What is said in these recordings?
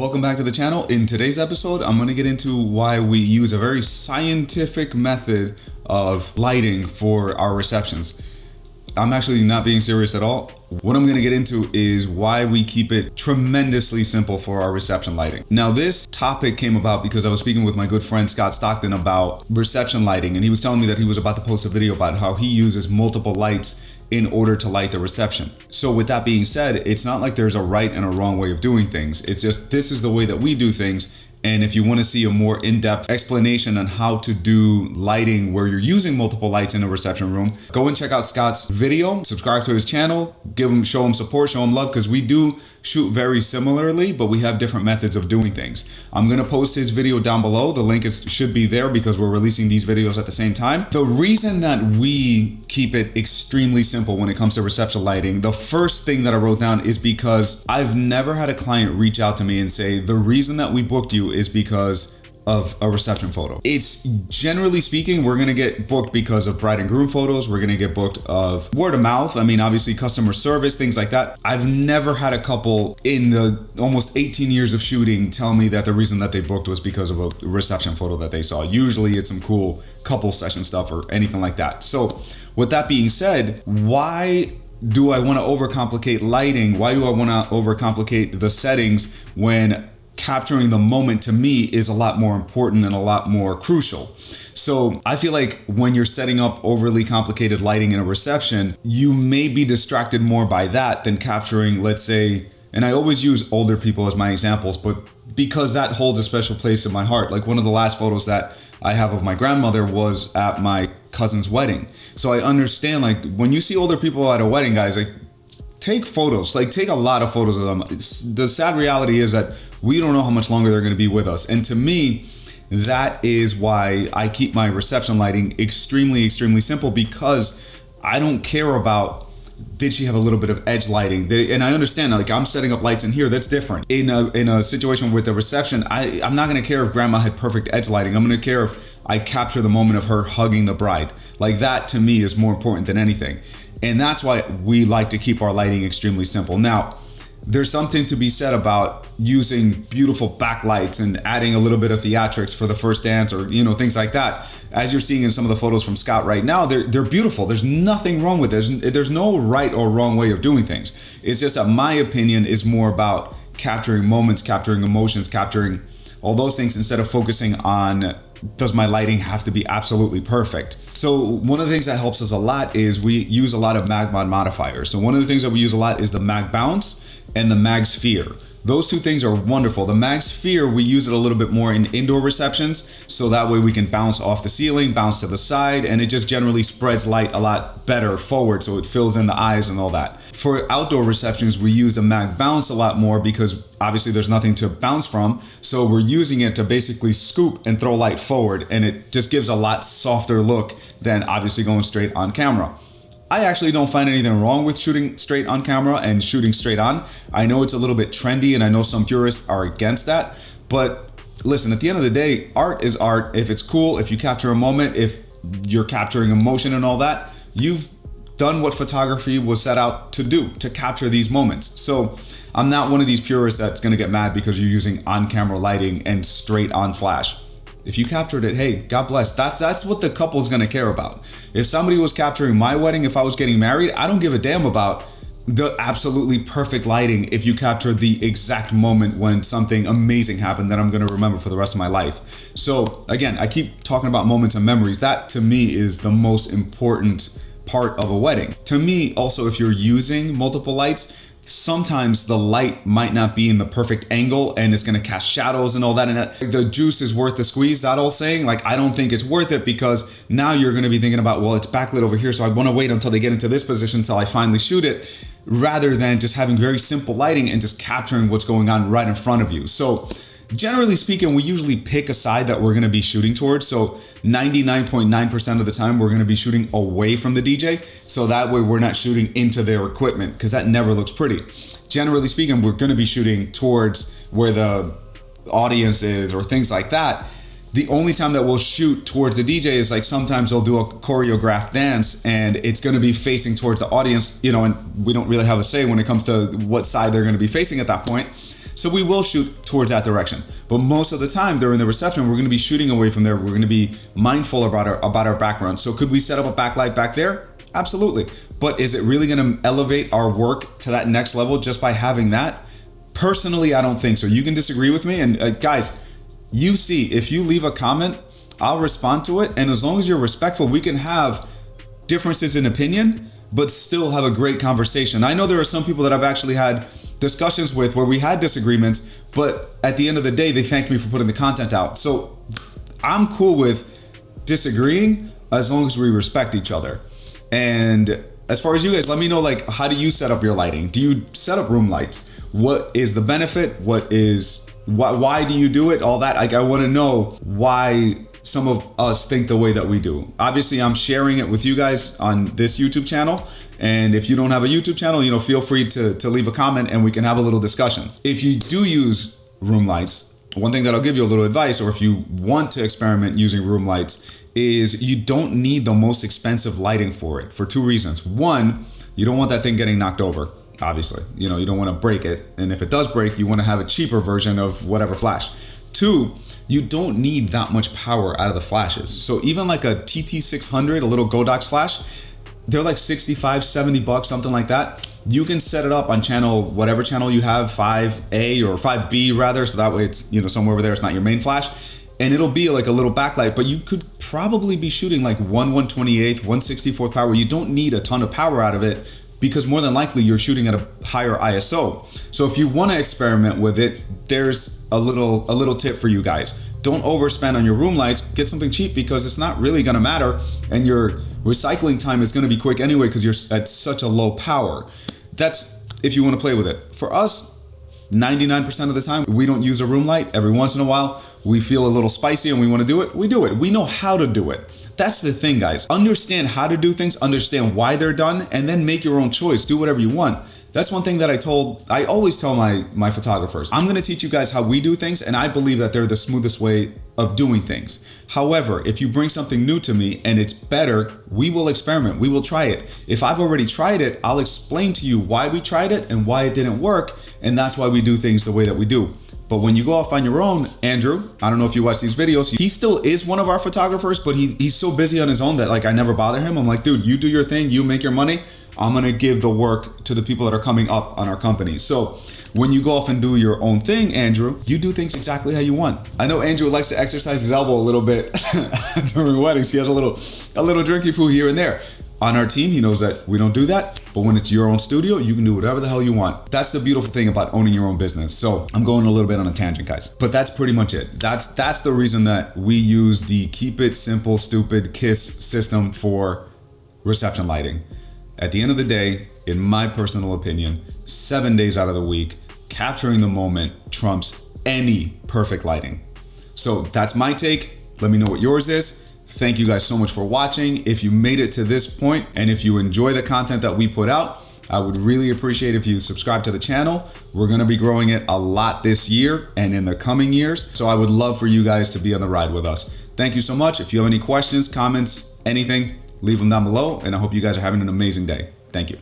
Welcome back to the channel. In today's episode, I'm going to get into why we use a very scientific method of lighting for our receptions. I'm actually not being serious at all. What I'm going to get into is why we keep it tremendously simple for our reception lighting. Now, this topic came about because I was speaking with my good friend Scott Stockton about reception lighting, and he was telling me that he was about to post a video about how he uses multiple lights in order to light the reception. So with that being said, it's not like there's a right and a wrong way of doing things. It's just this is the way that we do things. And if you want to see a more in-depth explanation on how to do lighting where you're using multiple lights in a reception room, go and check out Scott's video, subscribe to his channel, show him support, show him love, because we do shoot very similarly, but we have different methods of doing things. I'm going to post his video down below. The link should be there because we're releasing these videos at the same time. The reason that we keep it extremely simple when it comes to reception lighting, the first thing that I wrote down is because I've never had a client reach out to me and say, the reason that we booked you is because of a reception photo. It's generally speaking, we're gonna get booked because of bride and groom photos. We're gonna get booked of word of mouth. I mean, obviously customer service, things like that. I've never had a couple in the almost 18 years of shooting tell me that the reason that they booked was because of a reception photo that they saw. Usually it's some cool couple session stuff or anything like that. So with that being said, why do I wanna overcomplicate lighting? Why do I wanna overcomplicate the settings when capturing the moment to me is a lot more important and a lot more crucial? So I feel like when you're setting up overly complicated lighting in a reception, you may be distracted more by that than capturing, let's say, and I always use older people as my examples, but because that holds a special place in my heart. Like one of the last photos that I have of my grandmother was at my cousin's wedding. So I understand, like, when you see older people at a wedding, guys, like, take photos, like take a lot of photos of them. The sad reality is that we don't know how much longer they're going to be with us. And to me, that is why I keep my reception lighting extremely simple, because I don't care about, did she have a little bit of edge lighting? And I understand, like, I'm setting up lights in here, that's different. In a situation with the reception, I'm not going to care if grandma had perfect edge lighting. I'm going to care if I capture the moment of her hugging the bride. Like, that to me is more important than anything. And that's why we like to keep our lighting extremely simple. Now, there's something to be said about using beautiful backlights and adding a little bit of theatrics for the first dance, or, you know, things like that. As you're seeing in some of the photos from Scott right now, they're beautiful. There's nothing wrong with it. There's no right or wrong way of doing things. It's just that my opinion is more about capturing moments, capturing emotions, capturing all those things, instead of focusing on, does my lighting have to be absolutely perfect? So one of the things that helps us a lot is we use a lot of MagMod Modifiers. So one of the things that we use a lot is the Mag Bounce and the Mag Sphere. Those two things are wonderful. The Mag Sphere, we use it a little bit more in indoor receptions, so that way we can bounce off the ceiling, bounce to the side, and it just generally spreads light a lot better forward, so it fills in the eyes and all that. For outdoor receptions, we use a Mag Bounce a lot more because obviously there's nothing to bounce from, so we're using it to basically scoop and throw light forward, and it just gives a lot softer look than obviously going straight on camera. I actually don't find anything wrong with shooting straight on camera and shooting straight on. I know it's a little bit trendy, and I know some purists are against that, but listen, at the end of the day, art is art. If it's cool, if you capture a moment, if you're capturing emotion and all that, you've done what photography was set out to do, to capture these moments. So I'm not one of these purists that's gonna get mad because you're using on-camera lighting and straight on flash. If you captured it, hey, God bless. That's what the couple's gonna care about. If somebody was capturing my wedding, if I was getting married, I don't give a damn about the absolutely perfect lighting if you capture the exact moment when something amazing happened that I'm gonna remember for the rest of my life. So again, I keep talking about moments and memories. That to me is the most important part of a wedding. To me, also, if you're using multiple lights, sometimes the light might not be in the perfect angle and it's going to cast shadows and all that, and the juice is worth the squeeze, that old saying. Like, I don't think it's worth it, because now you're going to be thinking about, well, it's backlit over here, so I want to wait until they get into this position until I finally shoot it, rather than just having very simple lighting and just capturing what's going on right in front of you. So generally speaking, we usually pick a side that we're going to be shooting towards. So 99.9% of the time, we're going to be shooting away from the DJ. So that way we're not shooting into their equipment, because that never looks pretty. Generally speaking, we're going to be shooting towards where the audience is or things like that. The only time that we'll shoot towards the DJ is, like, sometimes they'll do a choreographed dance and it's going to be facing towards the audience, you know, and we don't really have a say when it comes to what side they're going to be facing at that point. So we will shoot towards that direction. But most of the time during the reception, we're going to be shooting away from there. We're going to be mindful about our background. So could we set up a backlight back there? Absolutely. But is it really going to elevate our work to that next level just by having that? Personally, I don't think so. You can disagree with me. And guys, you see, if you leave a comment, I'll respond to it. And as long as you're respectful, we can have differences in opinion, but still have a great conversation. I know there are some people that I've actually had discussions with where we had disagreements, but at the end of the day, they thanked me for putting the content out. So I'm cool with disagreeing as long as we respect each other. And as far as you guys, let me know, like, how do you set up your lighting? Do you set up room lights? What is the benefit? Why do you do it? All that. I want to know why some of us think the way that we do. Obviously, I'm sharing it with you guys on this YouTube channel. And if you don't have a YouTube channel, feel free to leave a comment and we can have a little discussion. If you do use room lights, one thing that I'll give you a little advice, or if you want to experiment using room lights, is you don't need the most expensive lighting for it for two reasons. One, you don't want that thing getting knocked over. Obviously, you don't want to break it. And if it does break, you want to have a cheaper version of whatever flash. Two, you don't need that much power out of the flashes. So even like a TT600, a little Godox flash, they're like 65, 70 bucks, something like that. You can set it up on whatever channel you have, 5A or 5B rather. So that way it's, somewhere over there, it's not your main flash. And it'll be like a little backlight, but you could probably be shooting like 1/128th, 1/64th power. You don't need a ton of power out of it, because more than likely you're shooting at a higher ISO. So if you want to experiment with it, there's a little tip for you guys. Don't overspend on your room lights. Get something cheap, because it's not really going to matter, and your recycling time is going to be quick anyway because you're at such a low power. That's if you want to play with it. For us, 99% of the time, we don't use a room light. Every once in a while, we feel a little spicy and we want to do it. We do it. We know how to do it. That's the thing, guys. Understand how to do things, understand why they're done, and then make your own choice. Do whatever you want. That's one thing that I always tell my photographers. I'm going to teach you guys how we do things, and I believe that they're the smoothest way of doing things. However, if you bring something new to me and it's better, we will experiment. We will try it. If I've already tried it, I'll explain to you why we tried it and why it didn't work, and that's why we do things the way that we do. But when you go off on your own, Andrew, I don't know if you watch these videos, he still is one of our photographers, but he's so busy on his own that, like, I never bother him. I'm like, dude, you do your thing, you make your money. I'm gonna give the work to the people that are coming up on our company. So when you go off and do your own thing, Andrew, you do things exactly how you want. I know Andrew likes to exercise his elbow a little bit during weddings. He has a little drinky poo here and there. On our team, he knows that we don't do that, but when it's your own studio, you can do whatever the hell you want. That's the beautiful thing about owning your own business. So I'm going a little bit on a tangent, guys, but that's pretty much it. That's the reason that we use the keep it simple, stupid KISS system for reception lighting. At the end of the day, in my personal opinion, 7 days out of the week, capturing the moment trumps any perfect lighting. So that's my take. Let me know what yours is. Thank you guys so much for watching. If you made it to this point and if you enjoy the content that we put out, I would really appreciate if you subscribe to the channel. We're going to be growing it a lot this year and in the coming years. So I would love for you guys to be on the ride with us. Thank you so much. If you have any questions, comments, anything, leave them down below, and I hope you guys are having an amazing day. Thank you.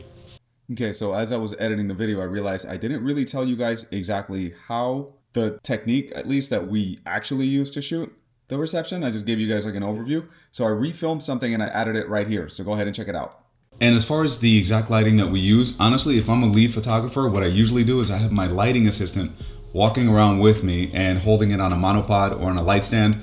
Okay, so as I was editing the video, I realized I didn't really tell you guys exactly how the technique, at least that we actually use to shoot the reception. I just gave you guys like an overview. So I refilmed something and I added it right here. So go ahead and check it out. And as far as the exact lighting that we use, honestly, if I'm a lead photographer, what I usually do is I have my lighting assistant walking around with me and holding it on a monopod or on a light stand.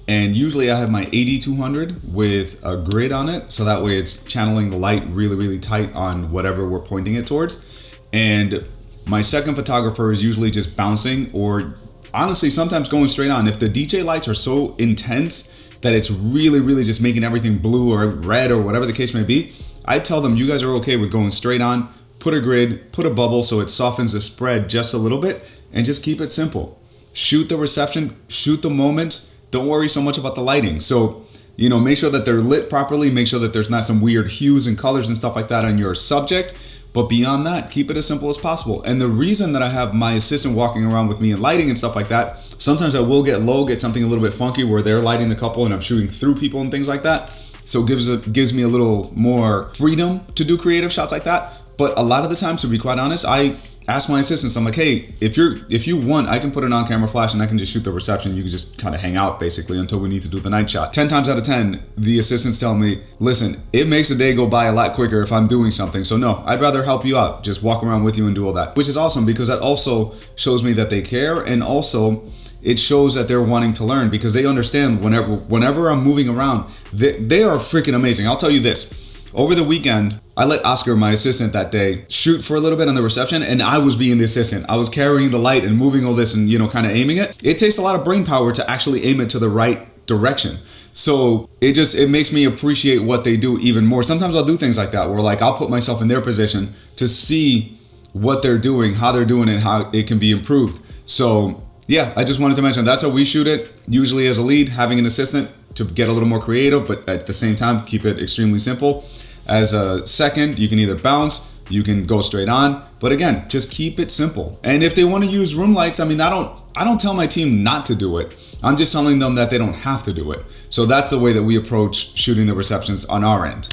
And usually I have my 8200 with a grid on it, so that way it's channeling the light really, really tight on whatever we're pointing it towards. And my second photographer is usually just bouncing, or honestly sometimes going straight on. If the DJ lights are so intense that it's really, really just making everything blue or red or whatever the case may be, I tell them, you guys are okay with going straight on, put a grid, put a bubble so it softens the spread just a little bit, and just keep it simple. Shoot the reception, shoot the moments. Don't worry so much about the lighting. So, make sure that they're lit properly. Make sure that there's not some weird hues and colors and stuff like that on your subject. But beyond that, keep it as simple as possible. And the reason that I have my assistant walking around with me and lighting and stuff like that, sometimes I will get something a little bit funky where they're lighting the couple and I'm shooting through people and things like that. So it gives me a little more freedom to do creative shots like that. But a lot of the times, to be quite honest, I ask my assistants, I'm like, hey, if you want, I can put an on-camera flash and I can just shoot the reception. You can just kind of hang out basically until we need to do the night shot. 10 times out of 10, the assistants tell me, listen, it makes a day go by a lot quicker if I'm doing something. So no, I'd rather help you out, just walk around with you and do all that, which is awesome because that also shows me that they care, and also it shows that they're wanting to learn because they understand whenever I'm moving around, they are freaking amazing. I'll tell you this. Over the weekend, I let Oscar, my assistant that day, shoot for a little bit on the reception, and I was being the assistant. I was carrying the light and moving all this and, kind of aiming it. It takes a lot of brain power to actually aim it to the right direction. So it makes me appreciate what they do even more. Sometimes I'll do things like that where like I'll put myself in their position to see what they're doing, how they're doing it, how it can be improved. So yeah, I just wanted to mention that's how we shoot it. Usually as a lead, having an assistant to get a little more creative, but at the same time, keep it extremely simple. As a second, you can either bounce, you can go straight on, but again, just keep it simple. And if they want to use room lights, I don't tell my team not to do it. I'm just telling them that they don't have to do it. So that's the way that we approach shooting the receptions on our end.